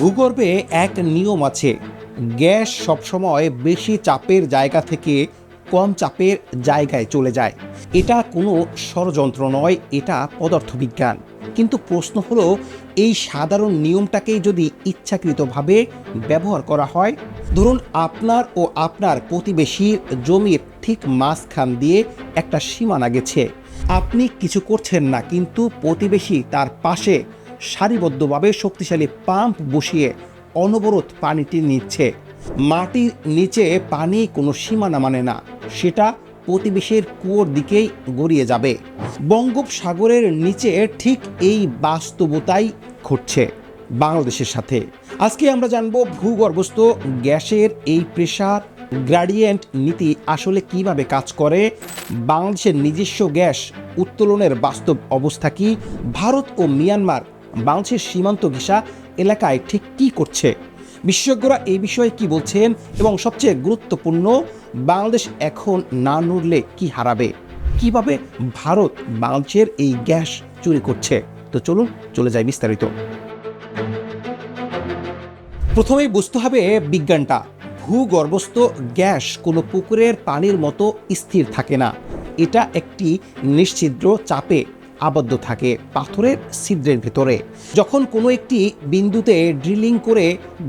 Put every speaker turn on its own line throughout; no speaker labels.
ভূগর্ভে এক নিয়ম আছে, গ্যাস সবসময় বেশি চাপের জায়গা থেকে কম চাপের জায়গায় চলে যায়। এটা কোনো ষড়যন্ত্র নয়, এটা পদার্থবিজ্ঞান। কিন্তু প্রশ্ন হলো, এই সাধারণ নিয়মটাকেই যদি ইচ্ছাকৃতভাবে ব্যবহার করা হয়, ধরুন আপনার ও আপনার প্রতিবেশীর জমির ঠিক মাঝখান দিয়ে একটা সীমানা গেছে, আপনি কিছু করছেন না, কিন্তু প্রতিবেশী তার পাশে সারিবদ্ধভাবে শক্তিশালী পাম্প বসিয়ে অনবরত পানিটি নিচ্ছে। মাটির নিচে পানি কোনো সীমানা মানে না, সেটা প্রতিবেশীর কুয়োর দিকেই গড়িয়ে যাবে। বঙ্গোপসাগরের নিচে ঠিক এই বাস্তবতাই ঘটছে বাংলাদেশের সাথে। আজকে আমরা জানব ভূগর্ভস্থ গ্যাসের এই প্রেসার গ্রেডিয়েন্ট নীতি আসলে কিভাবে কাজ করে, বাংলাদেশের নিজস্ব গ্যাস উত্তোলনের বাস্তব অবস্থা কি, ভারত ও মিয়ানমার বাংলাদেশের সীমান্ত ঘেঁষা এলাকায় ঠিক কী করছে, বিশেষজ্ঞরা এই বিষয়ে কি বলছেন, এবং সবচেয়ে গুরুত্বপূর্ণ, বাংলাদেশ এখন না নড়লে কি হারাবে, কিভাবে ভারত বাংলাদেশের এই গ্যাস চুরি করছে। তো চলুন চলে যাই বিস্তারিত। প্রথমেই বুঝতে হবে বিজ্ঞানটা। ভূগর্ভস্থ গ্যাস কোনো পুকুরের পানির মতো স্থির থাকে না, এটা একটি নিশ্ছিদ্র চাপে আবদ্ধ থাকে পাথরের ছিদ্রের ভেতরে। যখন কোনো একটি বিন্দুতে ড্রিলিং করে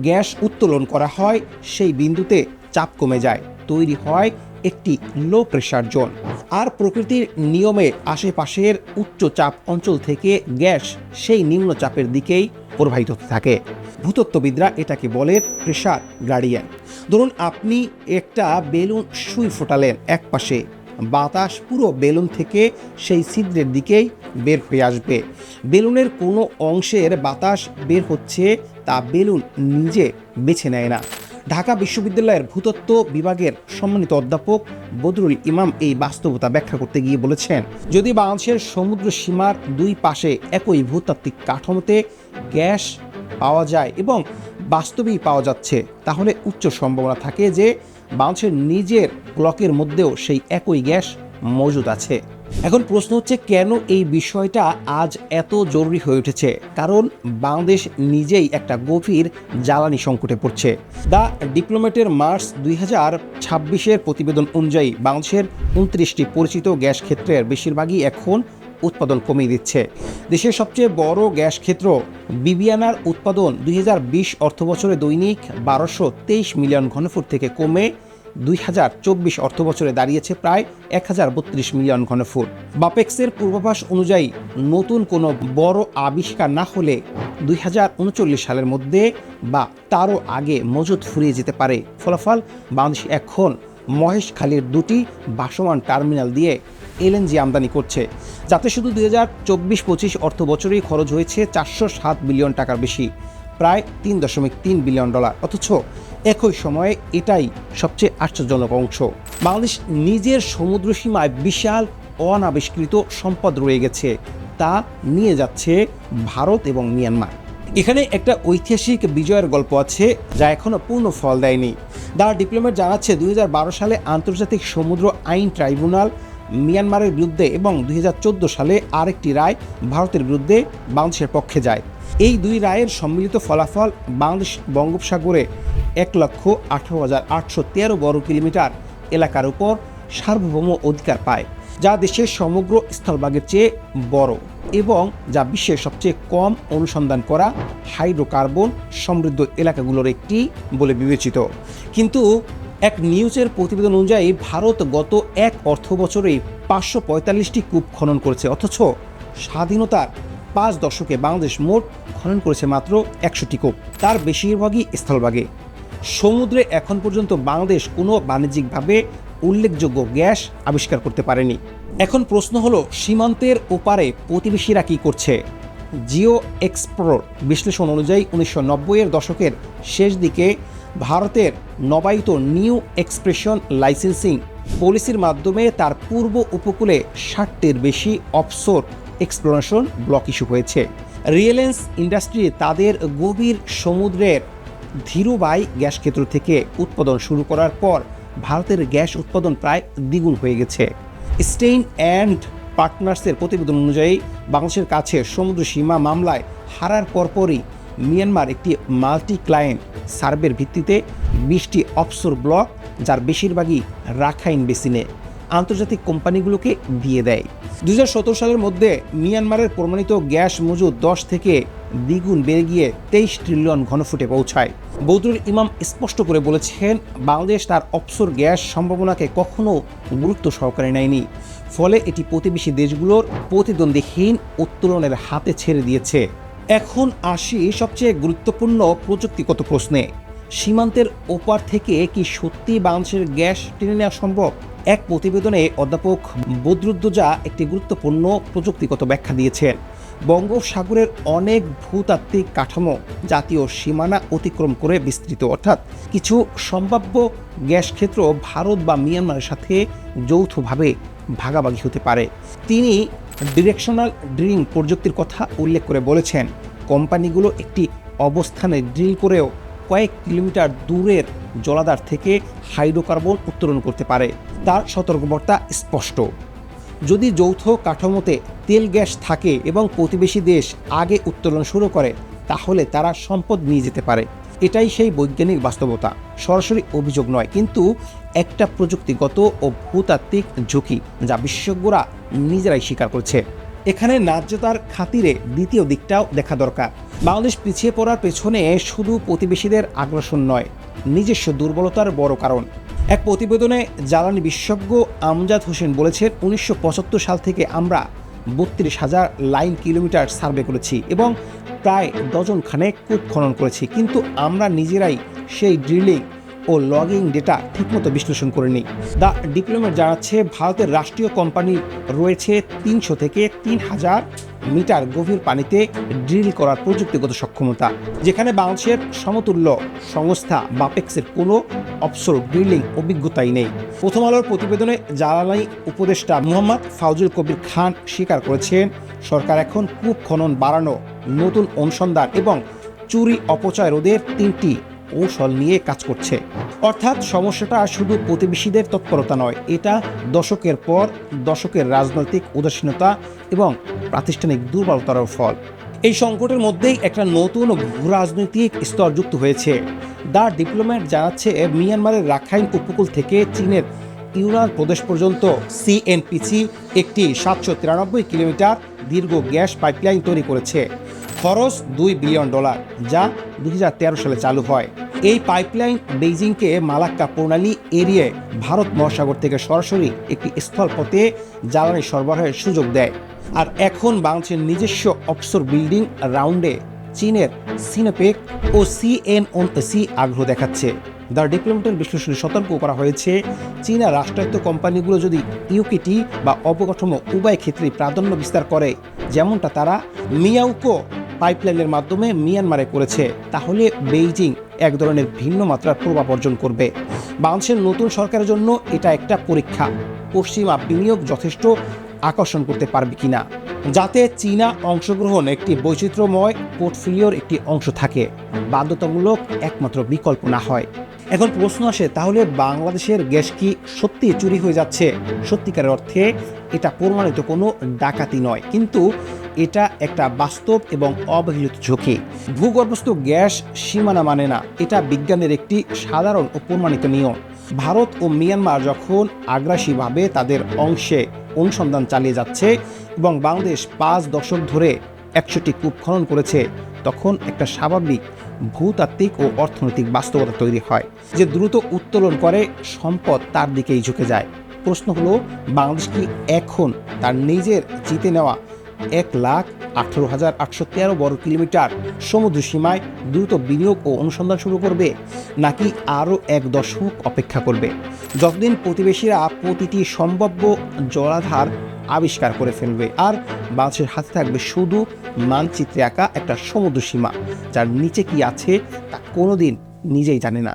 গ্যাস উত্তোলন করা হয়, সেই বিন্দুতে চাপ কমে যায়, তৈরি হয় একটি লো প্রেশার জোন। আর প্রকৃতির নিয়মে আশেপাশের উচ্চ চাপ অঞ্চল থেকে গ্যাস সেই নিম্নচাপের দিকেই প্রবাহিত হতে থাকে। ভূতত্ত্ববিদরা এটাকে বলে প্রেশার গ্রেডিয়েন্ট। ধরুন আপনি একটা বেলুন সুই ফোটালেন এক পাশে, বাতাস পুরো বেলুন থেকে সেই ছিদ্রের দিকেই বের হয়ে আসবে। বেলুনের কোনো অংশের বাতাস বের হচ্ছে, তা বেলুন নিজে বেছে নেয় না। ঢাকা বিশ্ববিদ্যালয়ের ভূতত্ত্ব বিভাগের সম্মানিত অধ্যাপক বদরুল ইমাম এই বাস্তবতা ব্যাখ্যা করতে গিয়ে বলেছেন, যদি বাংলাদেশের সমুদ্র সীমার দুই পাশে একই ভূতাত্ত্বিক কাঠামোতে গ্যাস পাওয়া যায় এবং বাস্তবেই পাওয়া যাচ্ছে, তাহলে উচ্চ সম্ভাবনা থাকে যে বাংলাদেশের নিজের ব্লকের মধ্যেও সেই একই গ্যাস মজুদ আছে। এখন প্রশ্ন হচ্ছে, কেন এই বিষয়টা আজ এত জরুরি হয়ে উঠেছে? কারণ বাংলাদেশ নিজেই একটা গভীর জ্বালানি সংকটে পড়ছে। দ্য ডিপ্লোম্যাটের মার্চ 2026-এর প্রতিবেদন অনুযায়ী বাংলাদেশের 29টি পরিচিত গ্যাস ক্ষেত্রের বেশিরভাগই এখন উৎপাদন কমিয়ে দিচ্ছে। দেশের সবচেয়ে বড় গ্যাস ক্ষেত্র বিবিয়ানার উৎপাদন 2020 অর্থবছরে দৈনিক 1223 মিলিয়ন ঘনফুট থেকে কমে 2024 অর্থবছরে দাঁড়িয়েছে প্রায় 1032 মিলিয়ন ঘনফুট। বাপেক্সের পূর্বাভাস অনুযায়ী নতুন কোনো বড় আবিষ্কার না হলে 2039 সালের মধ্যে বা তারও আগে মজুদ ফুরিয়ে যেতে পারে। ফলাফল, বাংলাদেশ এখন মহেশখালীর দুটি ভাসমান টার্মিনাল দিয়ে এলএনজি আমদানি করছে, যাতে শুধু 2024-25 অর্থ বছরেই খরচ হয়েছে 407 বিলিয়ন টাকার বেশি, প্রায় $3.3 বিলিয়ন। অথচ একই সময়ে এটাই সবচেয়ে আশ্চর্যজনক অংশ, বাংলাদেশ নিজের সমুদ্র সীমায় বিশাল অনাবিষ্কৃত সম্পদ রয়ে গেছে, তা নিয়ে যাচ্ছে ভারত এবং মিয়ানমার। এখানে একটা ঐতিহাসিক বিজয়ের গল্প আছে, যা এখনও পূর্ণ ফল দেয়নি। দ্য ডিপ্লোম্যাট জানাচ্ছে, 2012 সালে আন্তর্জাতিক সমুদ্র আইন ট্রাইব্যুনাল মিয়ানমারের বিরুদ্ধে এবং 2014 সালে আরেকটি রায় ভারতের বিরুদ্ধে বাংলাদেশের পক্ষে যায়। এই দুই রায়ের সম্মিলিত ফলাফল, বাংলাদেশ বঙ্গোপসাগরে 1,18,813 বর্গ কিলোমিটার এলাকার উপর সার্বভৌম অধিকার পায়, যা দেশের সমগ্র স্থলভাগের চেয়ে বড় এবং যা বিশ্বের সবচেয়ে কম অনুসন্ধান করা হাইড্রোকার্বন সমৃদ্ধ এলাকাগুলোর একটি বলে বিবেচিত। কিন্তু এক নিউজের প্রতিবেদন অনুযায়ী ভারত গত এক অর্থ বছরেই 545টি কূপ খনন করেছে, অথচ স্বাধীনতার 5 দশকে বাংলাদেশ মোট খনন করেছে মাত্র 100টি কূপ, তার বেশিরভাগই স্থলভাগে। সমুদ্রে এখন পর্যন্ত বাংলাদেশ কোনো বাণিজ্যিকভাবে উল্লেখযোগ্য গ্যাস আবিষ্কার করতে পারেনি। এখন প্রশ্ন হলো, সীমান্তের ওপারে প্রতিবেশীরা কী করছে? জিও এক্সপ্লোর বিশ্লেষণ অনুযায়ী 1990-এর দশকের শেষ দিকে ভারতের নবায়িত নিউ এক্সপ্রেশন লাইসেন্সিং পলিসির মাধ্যমে তার পূর্ব উপকূলে 60টির বেশি অফশোর এক্সপ্লোরেশন ব্লক ইস্যু হয়েছে। রিলায়েন্স ইন্ডাস্ট্রি তাদের গভীর সমুদ্রের ধীরুভাই গ্যাস ক্ষেত্র থেকে উৎপাদন শুরু করার পর ভারতের গ্যাস উৎপাদন প্রায় দ্বিগুণ হয়ে গেছে। স্টেইন অ্যান্ড পার্টনার্সের প্রতিবেদন অনুযায়ী বাংলাদেশের কাছে সমুদ্র সীমা মামলায় হারার পরপরই মিয়ানমার একটি মাল্টি ক্লায়েন্ট সার্ভের ভিত্তিতে 20টি অফশোর ব্লক, যার বেশিরভাগই রাখাইন বেসিনে, আন্তর্জাতিক কোম্পানিগুলোকে দিয়ে দেয়। 2017 সালের মধ্যে মিয়ানমারের প্রমাণিত গ্যাস মজুদ 10 থেকে দ্বিগুণ বেড়ে গিয়ে 23 ট্রিলিয়ন ঘনফুটে পৌঁছায়। বদরুল ইমাম স্পষ্ট করে বলেছেন, বাংলাদেশ তার অফশোর গ্যাস সম্ভাবনাকে কখনো গুরুত্ব সহকারে নেয়নি, ফলে এটি প্রতিবেশী দেশগুলোর প্রতিদ্বন্দ্বীহীন উত্তোলনের হাতে ছেড়ে দিয়েছে। এখন আসি সবচেয়ে গুরুত্বপূর্ণ প্রযুক্তিগত প্রশ্নে। সীমান্তের ওপার থেকে কি সত্যি বাংলাদেশের গ্যাস টেনে নেওয়া সম্ভব? এক প্রতিবেদনে অধ্যাপক বদরুদ্দোজা একটি গুরুত্বপূর্ণ প্রযুক্তিগত ব্যাখ্যা দিয়েছেন। বঙ্গোপসাগরের অনেক ভূতাত্ত্বিক কাঠামো জাতীয় সীমানা অতিক্রম করে বিস্তৃত, অর্থাৎ কিছু সম্ভাব্য গ্যাস ক্ষেত্র ভারত বা মিয়ানমারের সাথে যৌথভাবে ভাগাভাগি হতে পারে। তিনি ডিরেকশনাল ড্রিলিং প্রযুক্তির কথা উল্লেখ করে বলেছেন, কোম্পানিগুলো একটি অবস্থানে ড্রিল করেও কয়েক কিলোমিটার দূরের জলাধার থেকে হাইড্রোকার্বন উত্তোলন করতে পারে। তার সতর্কবার্তা স্পষ্ট, যদি যৌথ কাঠামোতে তেল গ্যাস থাকে এবং প্রতিবেশী দেশ আগে উত্তোলন শুরু করে, তাহলে তারা সম্পদ নিয়ে যেতে পারে। এটাই সেই বৈজ্ঞানিক বাস্তবতা, সরাসরি অভিযোগ নয়, কিন্তু একটা প্রযুক্তিগত ও ভূতাত্ত্বিক ঝুঁকি যা বিশেষজ্ঞরা নিজেরাই স্বীকার করছে। এখানে ন্যায্যতার খাতিরে দ্বিতীয় দিকটাও দেখা দরকার। বাংলাদেশ পিছিয়ে পড়ার পেছনে শুধু প্রতিবেশীদের আগ্রাসন নয়, নিজস্ব দুর্বলতার বড় কারণ। এক প্রতিবেদনে জ্বালানি বিশেষজ্ঞ আমজাদ হোসেন বলেছেন, 1975 সাল থেকে আমরা 32,000 লাইন কিলোমিটার সার্ভে করেছি এবং প্রায় ডজনখানেক কূপ খনন করেছি, কিন্তু আমরা নিজেরাই সেই ড্রিলিং ও লগিং ডেটা ঠিকমতো বিশ্লেষণ করিনি। দ্য ডিপ্লোমেট জানাচ্ছে, ভারতের রাষ্ট্রীয় কোম্পানি রয়েছে 300 থেকে 3,000 মিটার গভীর পানিতে ড্রিল করার প্রযুক্তিগত সক্ষমতা, যেখানে বাংলাদেশের সমতুল্য সংস্থা বাপেক্সের কোনো অফশোর ড্রিলিং অভিজ্ঞতাই নেই। প্রথম আলোর প্রতিবেদনে জ্বালানি উপদেষ্টা মোহাম্মদ ফাউজুল কবির খান স্বীকার করেছেন, সরকার এখন কূপ খনন বাড়ানো, নতুন অনুসন্ধান এবং চুরি অপচয় রোধের 3টি কৌশল নিয়ে কাজ করছে। অর্থাৎ সমস্যাটা শুধু প্রতিবেশীদের তৎপরতা নয়, এটা দশকের পর দশকের রাজনৈতিক উদাসীনতা এবং প্রাতিষ্ঠানিক দুর্বলতার ফল। এই সংকটের মধ্যেই একটা নতুন ভূরাজনৈতিক স্তর যুক্ত হয়েছে। দ্য ডিপ্লোম্যাট জানাচ্ছে, মিয়ানমারের রাখাইন উপকূল থেকে চীনের ইউনান প্রদেশ পর্যন্ত সিএনপিসি একটি 793 কিলোমিটার দীর্ঘ গ্যাস পাইপলাইন তৈরি করেছে। খরচ $2 বিলিয়ন, যা 2013 সালে চালু হয়। এই পাইপলাইন বেইজিংকে মালাক্কা প্রণালী এড়িয়ে ভারত মহাসাগর থেকে সরাসরি একটি স্থলপথে জ্বালানি সরবরাহের সুযোগ দেয়। আর এখন বাংলাদেশের নিজস্ব অফশোর বিল্ডিং রাউন্ডে চীনের সিনোপেক ও সিএনওসি আগ্রহ দেখাচ্ছে। দ্য ডিপ্লোমেটের বিশ্লেষণে সতর্ক করা হয়েছে, চীনা রাষ্ট্রায়ত্ত কোম্পানিগুলো যদি ইউকেটি বা অবকাঠামো উভয় ক্ষেত্রেই প্রাধান্য বিস্তার করে, যেমনটা তারা মিয়াউকো পাইপলাইনের মাধ্যমে মিয়ানমারে করেছে, তাহলে বেইজিং এক ধরনের ভিন্ন মাত্রার প্রভাব অর্জন করবে। বাংলাদেশের নতুন সরকারের জন্য এটা একটা পরীক্ষা, পশ্চিমা বিনিয়োগ যথেষ্ট আকর্ষণ করতে পারবে কিনা, যাতে চীনা অংশগ্রহণ একটি বৈচিত্র্যময় পোর্টফোলিওর একটি অংশ থাকে, বাধ্যতামূলক একমাত্র বিকল্প না হয়। এখন প্রশ্ন আসে, তাহলে বাংলাদেশের গ্যাস কি সত্যি চুরি হয়ে যাচ্ছে? সত্যিকারের অর্থে এটা প্রমাণিত কোনো ডাকাতি নয়, কিন্তু এটা একটা বাস্তব এবং অবহেলিত ঝুঁকি। ভূগর্ভস্থ গ্যাস সীমানা মানে না, এটা বিজ্ঞানের একটি সাধারণ ও প্রমাণিত নিয়ম। ভারত ও মিয়ানমার যখন আগ্রাসীভাবে তাদের অংশে অনুসন্ধান চালিয়ে যাচ্ছে এবং বাংলাদেশ 5 দশক ধরে 100টি কূপ খনন করেছে, তখন একটা স্বাভাবিক ভূতাত্ত্বিক ও অর্থনৈতিক বাস্তবতা তৈরি হয়, যে দ্রুত উত্তোলন করে সম্পদ তার দিকেই ঝুঁকে যায়। প্রশ্ন হলো, বাংলাদেশ কি এখন তার নিজের জিতে নেওয়া 1,18,813 বর্গ কিলোমিটার সমুদ্র সীমায় দ্রুত বিনিয়োগ ও অনুসন্ধান শুরু করবে, নাকি আরও 1 দশক অপেক্ষা করবে, যতদিন প্রতিবেশীরা প্রতিটি সম্ভাব্য জলাধার আবিষ্কার করে ফেলবে আর বাংলাদেশের হাতে থাকবে শুধু মানচিত্রে আঁকা একটা সমুদ্র সীমা, যার নিচে কি আছে তা কোনোদিন নিজেই জানে না।